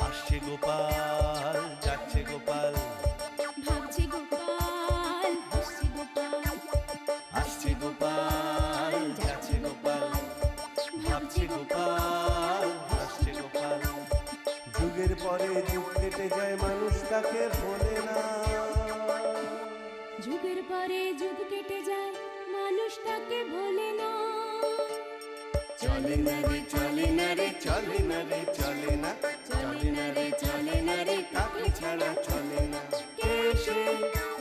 আসছে গোপাল, যাচ্ছে গোপাল, ভাবছে গোপাল, হাসছে গোপাল, আসছে গোপাল, যাচ্ছে গোপাল, ভাবছে গোপাল, হাসছে গোপাল। যুগের পরে যুগ কেটে যায়, মানুষ তাকে ভোলে না। যুগের পরে যুগ কেটে যায়, মানুষ তাকে ভোলে না। চলে না রে, চলে না রে, চলে না রে, চলে না, চলে না রে, চলে না রে, কাকে ছাড়া চলে না। কে সে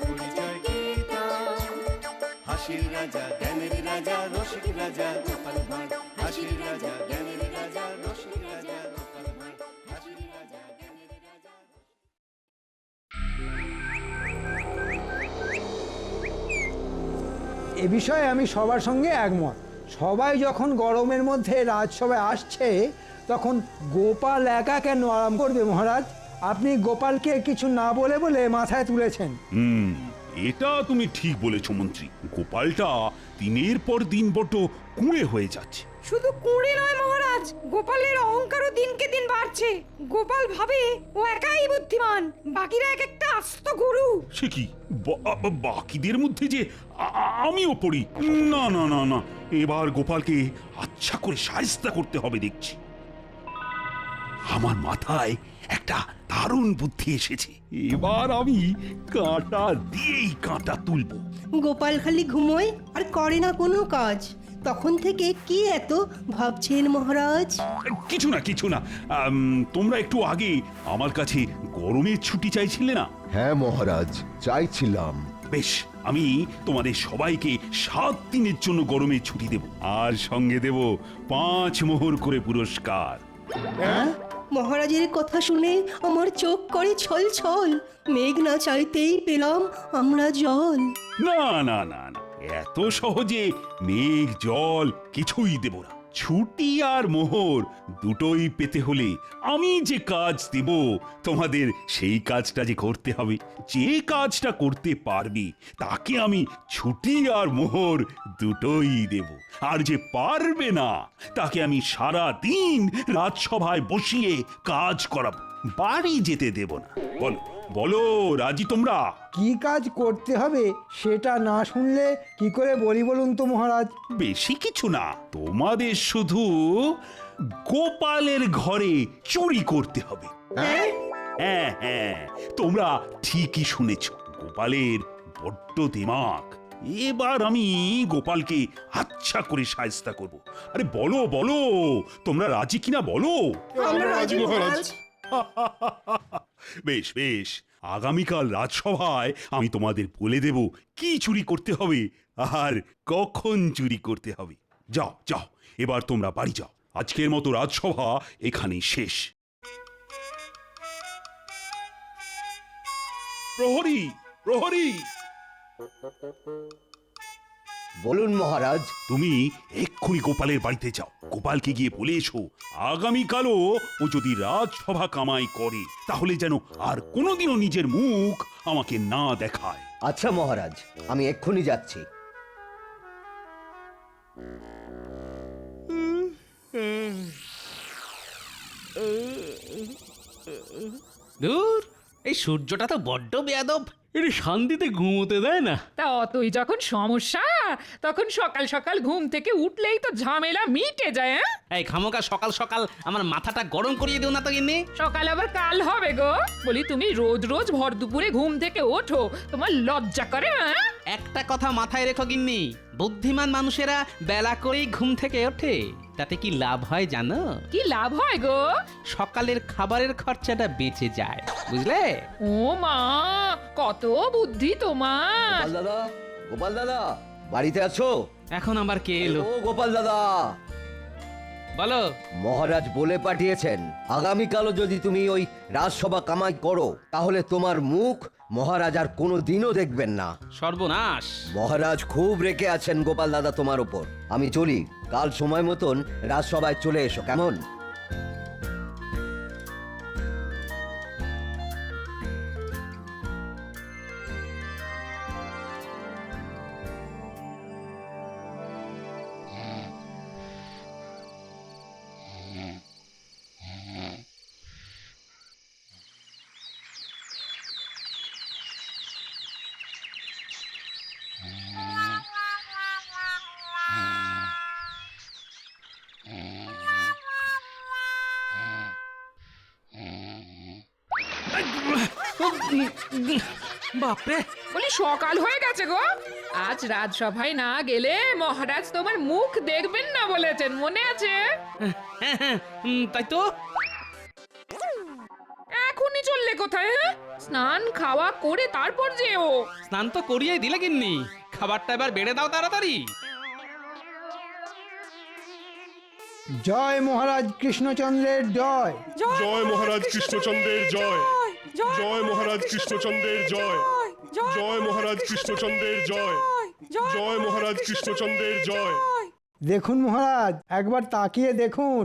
পরিচয় কি তার? হাসির রাজা, জ্ঞানের রাজা, রসিক রাজা গোপাল ভাঁড়। হাসির রাজা, জ্ঞানের রাজা, রসিক রাজা গোপাল ভাঁড়। হাসির রাজা, জ্ঞানের রাজা। এ বিষয়ে আমি সবার সঙ্গে একমত। সবাই যখন গরমের মধ্যে রাজসভায় আসছে, তখন গোপাল একা কেন আরাম করবে মহারাজ? আপনি গোপালকে কিছু না বলে বলে মাথায় তুলেছেন। এটা তুমি ঠিক বলেছ মন্ত্রী। গোপালটা দিনের পর দিন বড্ড কুঁড়ে হয়ে যাচ্ছে। শুধু কুঁড়ে নয় মহারাজ, গোপালের অহংকারও দিনকে দিন বাড়ছে। গোপাল ভাবে ও একাই বুদ্ধিমান, বাকিরা এক একটা আস্ত গরু। সে কি, বাকিদের মধ্যে যে আমিও পড়ি? না না না না, এবার গোপালকে আচ্ছা করে শায়েস্তা করতে হবে দেখছি। আমার মাথায় একটা দারুণ বুদ্ধি এসেছে। এবার আমি কাঁটা দিয়েই কাঁটা তুলবো। গোপাল খালি ঘুমোয় আর করে না কোনো কাজ। তখন থেকে কি এত ভাবছেন মহারাজ? কিছু না কিছু না, তোমরা একটু আগে আমার কাছে গরমের ছুটি চাইছিলে না? হ্যাঁ মহারাজ, চাইছিলাম। বেশ, আমি তোমাদের সবাইকে 7 দিনের জন্য গরমের ছুটি দেব, আর সঙ্গে দেব 5 মোহর করে পুরস্কার। মহারাজের কথা শুনে আমার চোখ করে ছল ছল। মেঘ না চাইতেই পেলাম আমরা জল। না না না না, এত সহজে মেঘ জল কিছুই দেব না। ছুটি আর মোহর দুটোই পেতে হলে আমি যে কাজ দেব তোমাদের, সেই কাজটা যে করতে হবে। যে কাজটা করতে পারবে তাকে আমি ছুটি আর মোহর দুটোই দেব, আর যে পারবে না তাকে আমি সারা দিন রাজসভায় বসিয়ে কাজ করাবো, বাড়ি যেতে দেব না। বলো বলো, রাজি তোমরা? কি কাজ করতে হবে সেটা না শুনলে কি করে বলি বলুন তো মহারাজ? বেশি কিছু না, তোমাদের শুধু গোপালের ঘরে চুরি করতে হবে। হ্যাঁ হ্যাঁ, তোমরা ঠিকই শুনেছ, গোপালের বড্ড দিমাগ। এবার আমি গোপালকে আচ্ছা করে শায়েস্তা করব। আরে বলো বলো, তোমরা রাজি কিনা বলো? আমরা রাজি মহারাজ। বেশ বেশ, আগামীকাল রাজসভায় আমি তোমাদের বলে দেব কি চুরি করতে হবে আর কখন চুরি করতে হবে। যাও যাও, এবার তোমরা বাড়ি যাও। আজকের মতো রাজসভা এখানেই শেষ। প্রহরী প্রহরী, বলুন মহারাজ। তুমি এক্ষুনি গোপালের বাড়িতে যাও। গোপালকে গিয়ে বলে এসো, আগামীকালও ও যদি রাজসভা কামাই করে তাহলে যেন আর কোনোদিনও নিজের মুখ আমাকে না দেখায়। আচ্ছা মহারাজ, আমি এক্ষুনি যাচ্ছি। দূর, এই সূর্যটা তো বড্ড বেয়াদব, এটা শান্তিতে ঘুমোতে দেয় না। তা অতই যখন সমস্যা, তখন সকাল সকাল ঘুম থেকে উঠলেই তো ঝামেলা মিটে যায়। হ্যাঁ, এই খামোকা সকাল সকাল আমার মাথাটা গরম করিয়ে দিও না তো গিন্নি। সকাল আবার কাল হবে গো। বলি, তুমি রোজ রোজ ভর দুপুরে ঘুম থেকে ওঠো, তোমার লজ্জা করে? হ্যাঁ, একটা কথা মাথায় রেখো গিন্নি, বুদ্ধিমান মানুষেরা বেলা করেই ঘুম থেকে ওঠে। তাতে কি লাভ হয় জানো? কি লাভ হয় গো? সকালের খাবারের খরচাটা বেঁচে যায়, বুঝলে? ও মা, কত বুদ্ধি তোমার! গোপাল দাদা, গোপাল দাদা, বাড়িতে আছো? এখন আবার কে এলো? ও গোপাল দাদা, বলো। মহারাজ বলে পাঠিয়েছেন আগামীকালও যদি তুমি ওই রাজসভা কামাই করো তাহলে তোমার মুখ মহারাজ আর কোনো দিনও দেখবেন না। সর্বনাশ! মহারাজ খুব রেগে আছেন গোপাল দাদা তোমার উপর। আমি চলি, কাল সময় মতন রাজসভায় চলে এসো, কেমন? বাপরে বলি সকাল হয়ে গেছে গো, আজ রাজসভায় না গেলে মহারাজ তোমার মুখ দেখবেন না বলেছেন, মনে আছে? তাই তো। এখনই চললে কোথায়? হ্যাঁ, স্নান খাওয়া করে তারপর যেও। স্নান তো করিয়েই দিলে গিন্নি, খাবারটা এবার বেড়ে দাও তাড়াতাড়ি। জয় মহারাজ কৃষ্ণচন্দ্রের জয়। জয় মহারাজ কৃষ্ণচন্দ্রের জয়। জয় মহারাজ কৃষ্ণচন্দ্রের জয়। জয় মহারাজ কৃষ্ণচন্দ্রের জয়। জয় মহারাজ কৃষ্ণচন্দ্রের জয়। দেখুন মহারাজ, একবার তাকিয়ে দেখুন,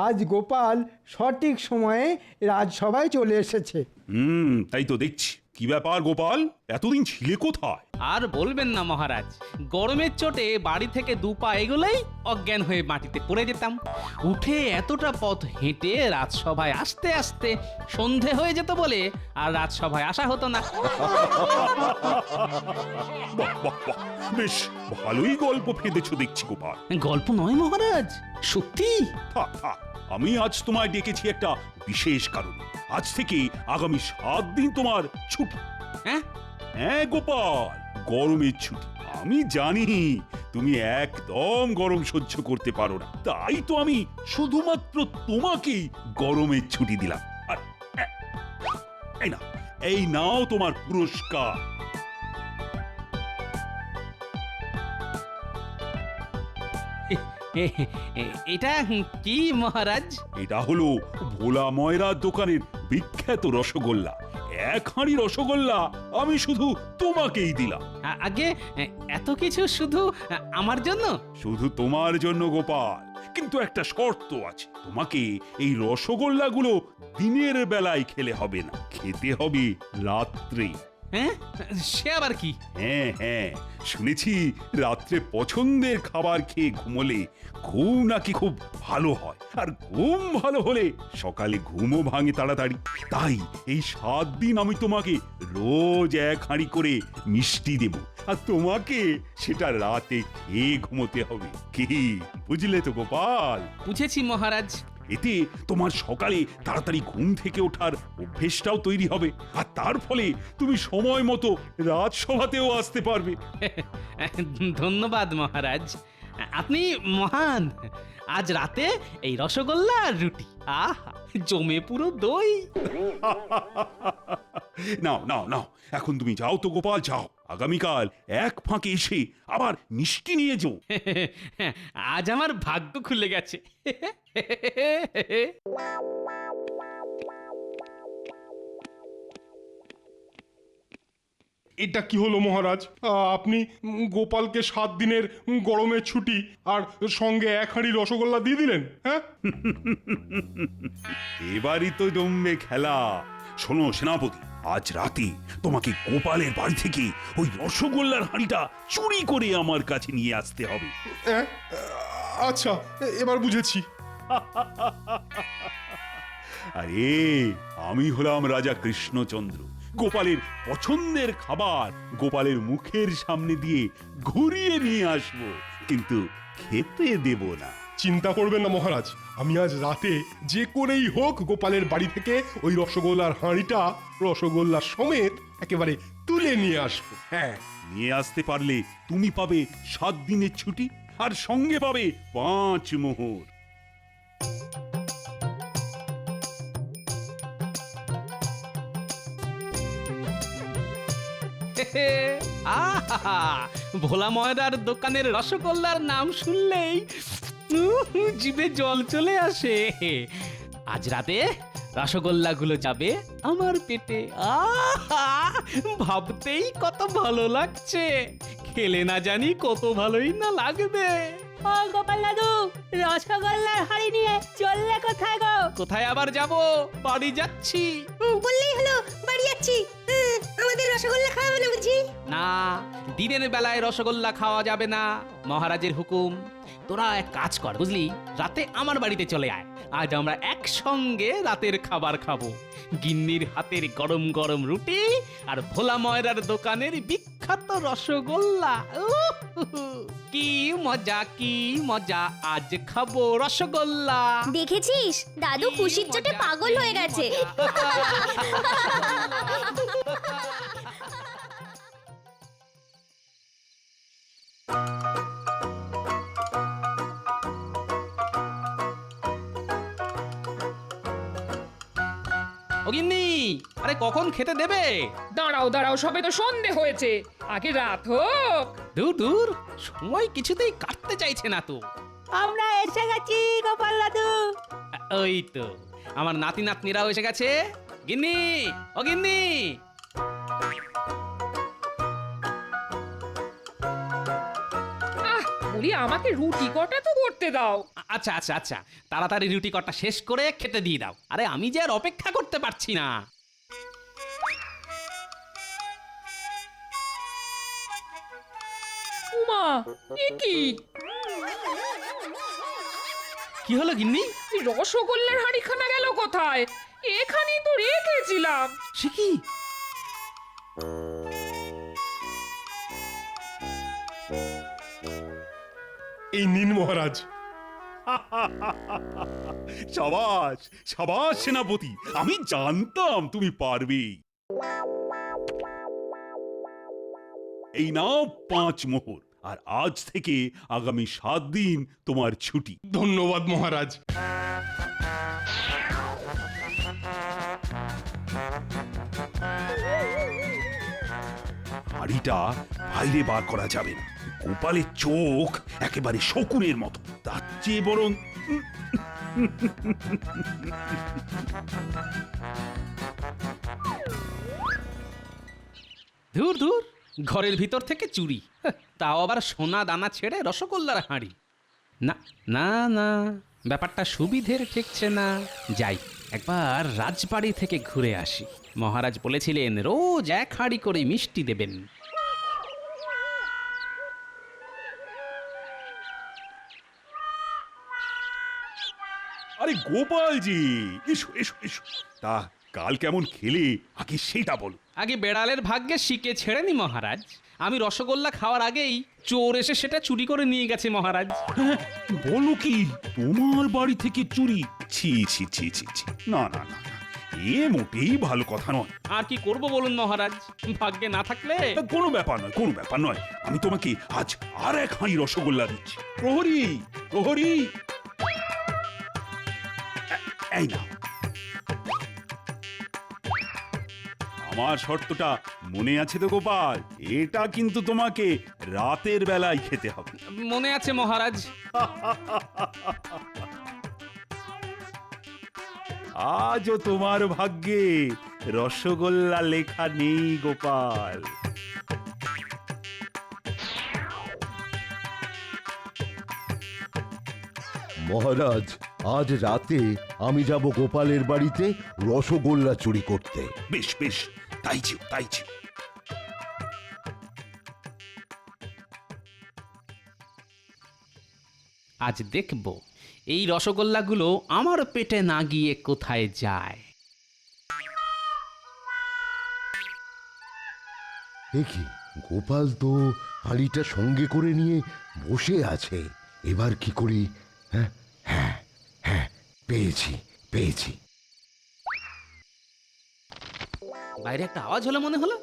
আজ গোপাল সঠিক সময়ে রাজসভায় চলে এসেছে। তাই তো দেখছি। কি ব্যাপার গোপাল, এতদিন ছিলে কোথায়? আর বলবেন না মহারাজ, গরমের চোটে বাড়ি থেকে দু পা এগোলেই অজ্ঞান হয়ে মাটিতে পড়ে যেতাম। উঠে এতটা পথ হেঁটে রাজসভায় আসতে আসতে সন্ধে হয়ে যেত বলে আর রাজসভায় আসা হতো না। বাহ বাহ বাহ, বেশ ভালোই গল্প ফেঁদেছো দেখছি গোপাল। গল্প নয় মহারাজ, সত্যি। থাক থাক, আমি আজ তোমায় ডেকেছি একটা বিশেষ কারণ। আজ থেকে আগামী 7 দিন তোমার ছুটি। হ্যাঁ হ্যাঁ গোপাল, গরমের ছুটি। আমি জানি তুমি একদম গরম সহ্য করতে পারো না, তাই তো আমি শুধুমাত্র তোমাকেই গরমের ছুটি দিলাম। আর এই নাও তোমার পুরস্কার। এটা কি মহারাজ? এটা হলো ভোলা ময়রার দোকানের বিখ্যাত রসগোল্লা। 1 হাঁড়ি রসগোল্লা আমি শুধু তোমাকেই দিলাম। আগে এত কিছু শুধু আমার জন্য? শুধু তোমার জন্য গোপাল, কিন্তু একটা শর্ত আছে। তোমাকে এই রসগোল্লাগুলো দিনের বেলায় খেলে হবে না, খেতে হবে রাত্রে। হ্যাঁ, সে আবার কি? হ্যাঁ হ্যাঁ, শুনেছি রাত্রে পছন্দের খাবার খেয়ে ঘুমোলে ঘুম নাকি খুব ভালো হয়, আর ঘুম ভালো হলে সকালে ঘুমও ভাঙে তাড়াতাড়ি। তাই এই 7 দিন আমি তোমাকে রোজ 1 হাঁড়ি করে মিষ্টি দেব, আর তোমাকে সেটা রাতে খেয়ে ঘুমোতে হবে। কি বুঝলে তো গোপাল? বুঝেছি মহারাজ। এতে তোমার সকালে তাড়াতাড়ি ঘুম থেকে ওঠার অভ্যেসটাও তৈরি হবে, আর তার ফলে তুমি সময় মতো রাজসভাতেও আসতে পারবে। ধন্যবাদ মহারাজ, আপনি মহান। আজ রাতে এই রসগোল্লা আর রুটি, আহা জমে পুরো দই। নাও নাও নাও, এখন তুমি যাও তো গোপাল, যাও। আগামীকাল এক ফাঁকে এসে আবার মিষ্টি নিয়ে যাও। আজ আমার ভাগ্য খুলে গেছে। এটা কি হলো মহারাজ? আপনি গোপালকে 7 দিনের গরমের ছুটি আর সঙ্গে 1 হাঁড়ি রসগোল্লা দিয়ে দিলেন? হ্যাঁ, এবারই তো জমবে খেলা। শোনো সেনাপতি, আজ রাতে তোমাকে গোপালের বাড়ি থেকে ওই রসগোল্লার হাঁড়িটা চুরি করে আমার কাছে নিয়ে আসতে হবে। আচ্ছা, এবার বুঝেছি। আরে আমি হলাম রাজা কৃষ্ণচন্দ্র। গোপালের পছন্দের খাবার গোপালের মুখের সামনে দিয়ে ঘুরিয়ে নিয়ে আসবো, কিন্তু খেতে দেব না। চিন্তা করবেন না মহারাজ, আমি আজ রাতে যে করেই হোক গোপালের বাড়ি থেকে ওই রসগোল্লার হাঁড়িটা রসগোল্লা সমেত একেবারে তুলে নিয়ে আসবো। হ্যাঁ, নিয়ে আসতে পারলে তুমি পাবে 7 দিনের ছুটি, আর সঙ্গে পাবে 5 মোহর। আহা, ভোলা ময়দার দোকানের রসগোল্লার নাম শুনলেই জিভে জল চলে আসে। আজ রাতে রসগোল্লাগুলো যাবে আমার পেটে। আহা, ভাবতেই কত ভালো লাগছে, খেলে না জানি কত ভালোই না লাগবে। ও গোপাল দাদু, রসগোল্লার হাড়ি নিয়ে চললে কোথায় গো? কোথায় আবার যাব, বাড়ি যাচ্ছি। বললেই হলো বাড়ি যাচ্ছি। আমাদের রসগোল্লা খাওয়াবে না বুঝি? না, দিনের বেলায় রসগোল্লা খাওয়া যাবে না, মহারাজের হুকুম। তোরা এক কাজ কর বুঝলি, রাতে আমার বাড়িতে চলে আয়। আজ আমরা একসঙ্গে রাতের খাবার খাবো। গিন্নির হাতের গরম গরম রুটি আর ভোলা ময়রার দোকানের বিখ্যাত রসগোল্লা। কি মজা, কি মজা, আজ খাবো রসগোল্লা। দেখেছিস দাদু খুশির চোটে পাগল হয়ে গেছে। ও গিন্নি, আরে কখন খেতে দেবে? দাঁড়াও দাঁড়াও, সবে তো সন্ধে হয়েছে, আগে রাত হোক। দূর দূর, সময় কিছুতেই কাটতে চাইছে না তো। আমরা এসে গেছি গোপাল দাদু। ওই তো আমার নাতি নাতনিরাও এসে গেছে। গিন্নি, ও গিন্নি। বলি আমাকে রুটি কটা তো করতে দাও। আচ্ছা আচ্ছা আচ্ছা, তাড়াতাড়ি রুটি কটা শেষ করে খেতে দিয়ে দাও। আরে আমি যে আর অপেক্ষা করতে পারছি না। উমা, এ কি? কি হলো গিন্নি? এই রসগোল্লার হাঁড়িখানা গেল কোথায়? এখানেই তো রেখেছিলাম। সে কি? এই নিন মহারাজ। সাবাস সাবাস সেনাপতি, আমি জানতাম তুমি পারবে। এই নাও 5 মোহর, আর আজ থেকে আগামী 7 দিন তোমার ছুটি। ধন্যবাদ মহারাজ। হাড়িটা বাইরে বার করা যাবে না। গোপালের চোখ একেবারে শকুনের মতো, তার চেয়ে বরং দূর দূর, ঘরের ভিতর থেকে চুরি, তাও আবার সোনা দানা ছেড়ে রসগোল্লার হাঁড়ি। না না না, ব্যাপারটা সুবিধের ঠেকছে না। যাই, একবার রাজবাড়ি থেকে ঘুরে আসি। মহারাজ বলেছিলেন রোজ 1 হাঁড়ি করে মিষ্টি দেবেন। আরে গোপালজি, এসো এসো এসো। তা কাল কেমন খেলে আগে সেটা বলো। আগে বেড়ালের ভাগ্যে শিকে ছেড়েনি মহারাজ। আমি রসগোল্লা খাওয়ার আগেই চোর এসে সেটা চুরি করে নিয়ে গেছে মহারাজ। বলো কি, তোমার বাড়ি থেকে চুরি? ছি ছি ছি ছি ছি, না না না, এ মোটেই ভালো কথা নয়। আর কি করব বলুন মহারাজ, ভাগ্যে না থাকলে। কোনো ব্যাপার নয়, কোনো ব্যাপার নয়। আমি তোমাকে আজ আর 1 হাঁড়ি রসগোল্লা দিচ্ছি। প্রহরী, প্রহরী, এই নাও। আমার শর্তটা মনে আছে তো গোপাল? এটা কিন্তু তোমাকে রাতের বেলায় খেতে হবে। মনে আছে মহারাজ। আজও তোমার ভাগ্যে রসগোল্লা লেখা নেই গোপাল। মহারাজ, আজ রাতে আমি যাব গোপালের বাড়িতে রসগোল্লা চুরি করতে। বেশ বেশ, তাই যেও তাই যেও। আজ দেখব এই রসগোল্লাগুলো আমার পেটে না গিয়ে কোথায় যায়। দেখি, গোপাল তো হাঁড়িটা সঙ্গে করে নিয়ে বসে আছে। এবার কি করি? হ্যাঁ হ্যাঁ হ্যাঁ, পেয়েছি পেয়েছি। বাইরে একটা আওয়াজ হলো মনে হলো।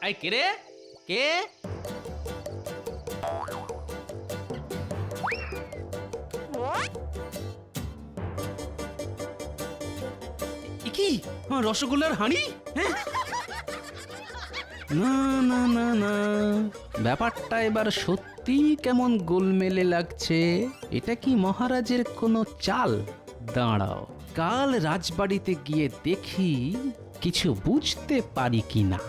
এই কে রে? কে? কি রসগোল্লার হাঁড়ি? হ্যাঁ, না না না না, ব্যাপারটা এবার সত্যি কেমন গোলমেলে লাগছে। এটা কি মহারাজের কোনো চাল? দাঁড়াও, কাল রাজবাড়িতে গিয়ে দেখি কিছু বুঝতে পারি কিনা।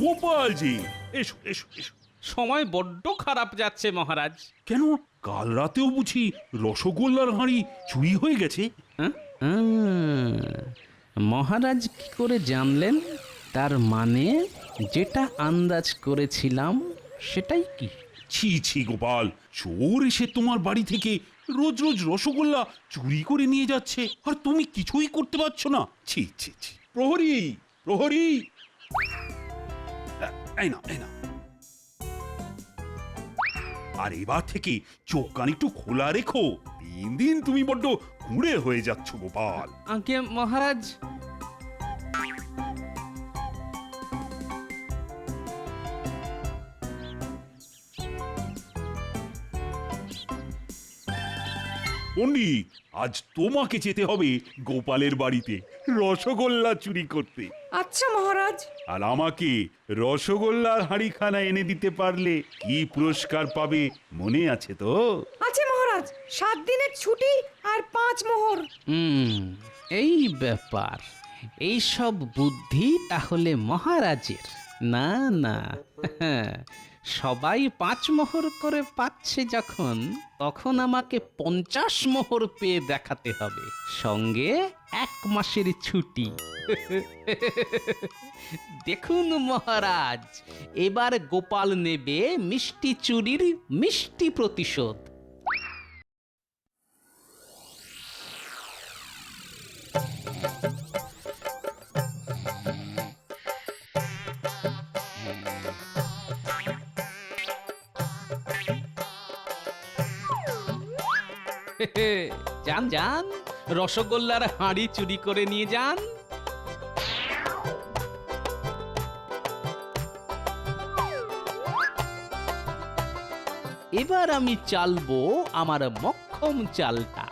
গোপালজি, এসো এসো এসো। সময় বড্ড খারাপ যাচ্ছে মহারাজ। কেন, কাল রাতেও বুঝি রসগোল্লার হাঁড়ি চুরি হয়ে গেছে? হ্যাঁ? মহারাজ কি করে জানলেন? তার মানে যেটা আন্দাজ করেছিলাম সেটাই কি? ছি ছি গোপাল, চোর এসে তোমার বাড়ি থেকে রোজ রোজ রসগোল্লা চুরি করে নিয়ে যাচ্ছে, আর তুমি কিছুই করতে পারছো না। ছি ছি ছি। প্রহরী, প্রহরী। এই না এই না। আর এবার থেকে চোখ কান একটু খোলা রেখো। দিন দিন তুমি বড্ড কুঁড়ে হয়ে যাচ্ছ গোপাল। আগে মহারাজ। পণ্ডিত, আজ তোমাকে যেতে হবে গোপালের বাড়িতে রসগোল্লা চুরি করতে। আচ্ছা মহারাজ। আর আমাকে রসগোল্লার হাঁড়িখানা এনে দিতে পারলে কি পুরস্কার পাবে মনে আছে তো? আছে মহারাজ, 7 দিনের ছুটি আর 5 মোহর। এই ব্যাপার, এই সব বুদ্ধি তাহলে মহারাজের? না না, সবাই 5 মোহর করে পাচ্ছে যখন, তখন আমাকে 50 মোহর পেয়ে দেখাতে হবে, সঙ্গে 1 মাসের ছুটি। দেখুন মহারাজ, এবার গোপাল নেবে মিষ্টি চুরির মিষ্টি প্রতিশোধ। যান যান, রসগোল্লার হাঁড়ি চুরি করে নিয়ে যান। এবার আমি চালবো আমার মক্ষম চালটা,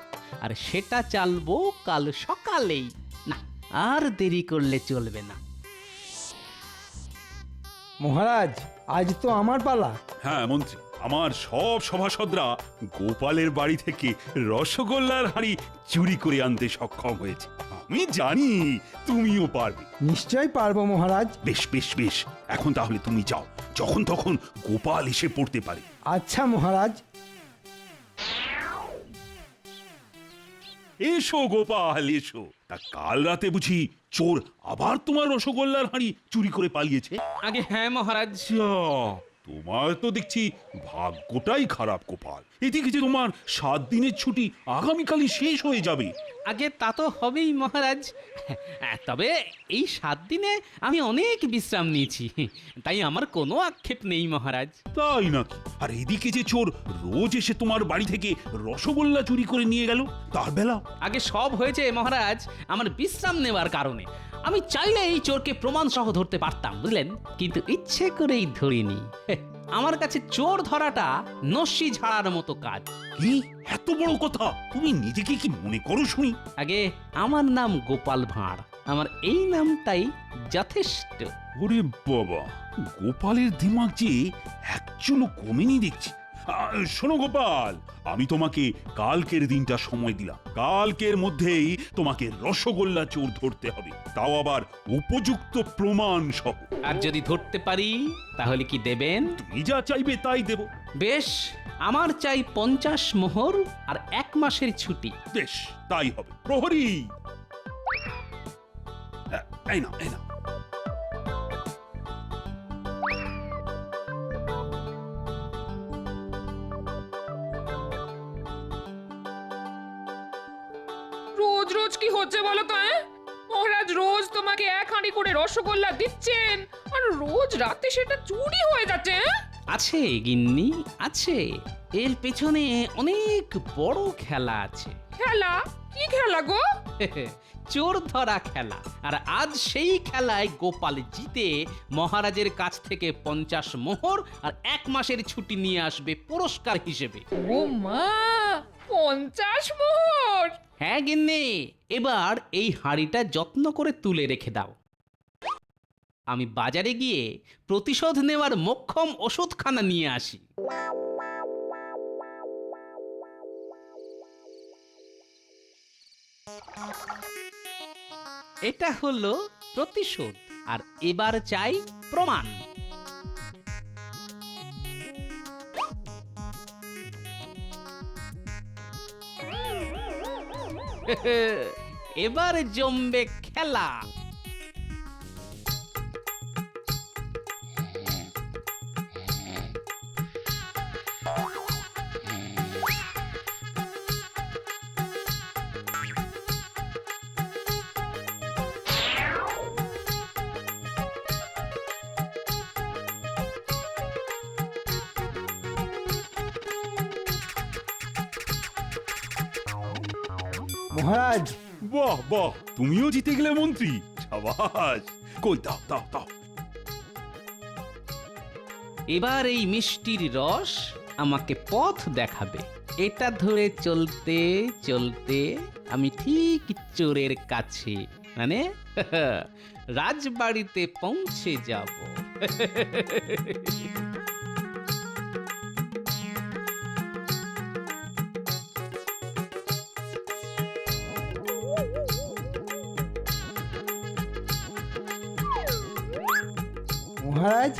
আর সেটা চালবো কাল সকালেই। না, আর দেরি করলে চলবে না। মহারাজ, আজ তো আমার পালা। হ্যাঁ মন্ত্রী, আমার সব সভাসদরা গোপালের বাড়ি থেকে রসগোল্লার হাঁড়ি চুরি করে আনতে সক্ষম হয়েছে। আমি জানি তুমিও পারবে। নিশ্চয় পারবো মহারাজ। বেশ বেশ বেশ, এখন তাহলে তুমি যাও, যখন তখন গোপাল এসে পড়তে পারে। আচ্ছা মহারাজ। এসো গোপাল এসো। তা কাল রাতে বুঝি চোর আবার তোমার রসগোল্লার হাঁড়ি চুরি করে পালিয়েছে? আগে হ্যাঁ মহারাজ। যা, তোমার তো দেখছি ভাগ্যটাই খারাপ গোপাল। এদিকে যে তোমার 7 দিনের ছুটি আগামীকালই শেষ হয়ে যাবে। আগে তা তো হবেই মহারাজ, তবে এই 7 দিনে আমি অনেক বিশ্রাম নিয়েছি, তাই আমার কোনো আক্ষেপ নেই মহারাজ। তাই নাকি? আর এদিকে যে চোর রোজ এসে তোমার বাড়ি থেকে রসগোল্লা চুরি করে নিয়ে গেল, তার বেলা? আগে সব হয়েছে মহারাজ আমার বিশ্রাম নেওয়ার কারণে। আমি চাইলে এই চোরকে প্রমাণ সহ ধরতে পারতাম, বুঝলেন, কিন্তু ইচ্ছে করেই ধরিনি। আমার কাছে চোর ধরাটা নস্যি ঝাড়ার মতো কাজ। কি এত বড় কথা? তুমি নিজেকে কি মনে করো শুনি? আগে আমার নাম গোপাল ভাঁড়, আমার এই নামটাই যথেষ্ট। ওরে বাবা, গোপালের দিমাগ যে এক চুলো কমেনি দেখছি। শোনো গোপাল, আমি তোমাকে কালকের দিনটা সময় দিলাম। কালকের মধ্যেই তোমাকে রসগোল্লা চোর ধরতে হবে, তাও আবার উপযুক্ত প্রমাণ সহ। আর যদি ধরতে পারি তাহলে কি দেবেন? তুমি যা চাইবে তাই দেব। বেশ, আমার চাই 50 মোহর আর 1 মাসের ছুটি। বেশ, তাই হবে। প্রহরী, এই না এই না। রোজ রোজ কি হচ্ছে বলো তো? মহারাজ রোজ তোমাকে 1 হাঁড়ি করে রসগোল্লা দিচ্ছেন, আর রোজ রাতে সেটা চুরি হয়ে যাচ্ছে। আছে গিন্নি, আছে। এর পেছনে অনেক বড় খেলা আছে। খেলা? কি খেলা গো? চোর ধরা খেলা। আর আজ সেই খেলায় গোপাল জিতে মহারাজের কাছ থেকে 50 মোহর আর 1 মাসের ছুটি নিয়ে আসবে পুরস্কার হিসেবে। ও মা, 50 মোহর! হ্যাঁ গিন্নি, এবার এই হাঁড়িটা যত্ন করে তুলে রেখে দাও। আমি বাজারে গিয়ে প্রতিশোধ নেওয়ার মোক্ষম ওষুধখানা নিয়ে আসি। এটা হলো প্রতিশোধ, আর এবার চাই প্রমাণ। এবার জমবে খেলা। মহারাজ বাহ বাহ, তুমিও জিতে গেলে মন্ত্রী, সাবাস। কই দাও দাও দাও। এবার এই মিষ্টির রস আমাকে পথ দেখাবে। এটা ধরে চলতে চলতে আমি ঠিক চোরের কাছে, মানে রাজবাড়িতে পৌঁছে যাব। মহারাজ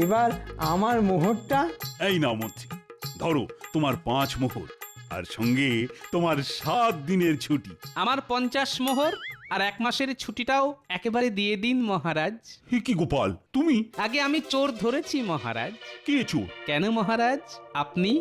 এবার আমার মোহরটা। এই নাও মন্ত্রী, ধরো তোমার 5 মোহর, আর সঙ্গে তোমার 7 দিনের ছুটি। আমার 50 মোহর আর 1 মাসের ছুটিটাও একেবারে দিয়ে দিন মহারাজ। হে কি গোপাল, তুমি? আগে আমি চোর ধরেছি মহারাজ। কে চোর? কেন মহারাজ, আপনি?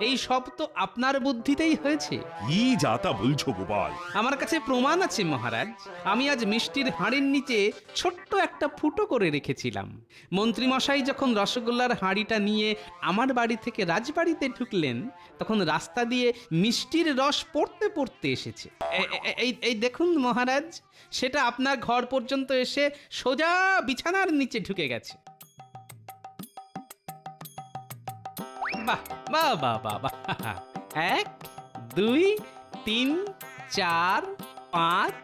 এই সব তো আপনার বুদ্ধিতেই হয়েছে। কি যাতা বলছো গোপাল? আমার কাছে প্রমাণ আছে মহারাজ। আমি আজ মিষ্টির হাঁড়ির নিচে ছোট্ট একটা ফুটো করে রেখেছিলাম। মন্ত্রীমশাই যখন রসগোল্লার হাঁড়িটা নিয়ে আমার বাড়ি থেকে রাজবাড়িতে ঢুকলেন, তখন রাস্তা দিয়ে মিষ্টির রস পড়তে পড়তে এসেছে। এই দেখুন মহারাজ, সেটা আপনার ঘর পর্যন্ত এসে সোজা বিছানার নিচে ঢুকে গেছে। বাহ বাহ বাহ বাহ বাহ। 1 2 3 4 5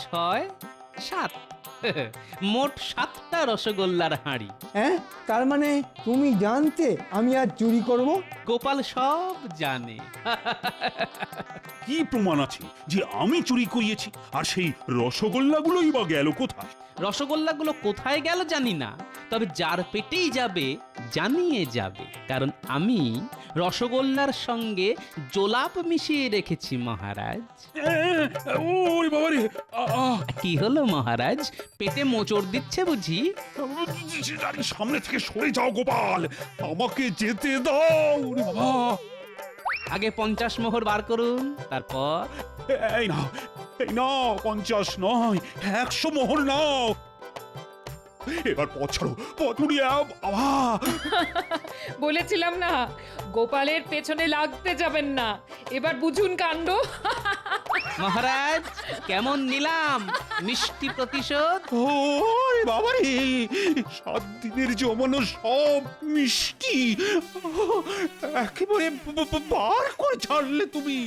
6 7 মোট 7টা রসগোল্লার হাঁড়ি। হ্যাঁ, তার মানে তুমি জানতে আমি আজ চুরি করব? গোপাল সব জানে। কি প্রমাণ আছে যে আমি চুরি করিয়েছি? আর সেই রসগোল্লাগুলোই বা গেল কোথায়? রসগোল্লাগুলো কোথায় গেল জানি না, তবে যার পেটেই যাবে জানিয়ে যাবে, কারণ আমি রসগোল্লার সঙ্গে জোলাপ মিশিয়ে রেখেছি মহারাজ। ওরে বাবা রে! কি হলো মহারাজ, পেটে মোচড় দিচ্ছে বুঝি? আরে সামনে থেকে সরে যাও গোপাল, আমাকে যেতে দাও। ওরে বাবা! আগে 50 মোহর বার করুন, তারপর এই নাও, এই নাও, 50 নয় 100 মোহর নাও। এবার পথ ছাড়ো, পথ মুড়িয়ে বাবা। বলেছিলাম না, গোপালের পেছনে লাগতে যাবেন না। এবার বুঝুন কাণ্ড। মহারাজ কেমন নিলাম মিষ্টি প্রতিশোধ? ওরে বাবা রে! 7 দিনের জমানো সব মিষ্টি একেবারে বার করে ছাড়লে তুমি।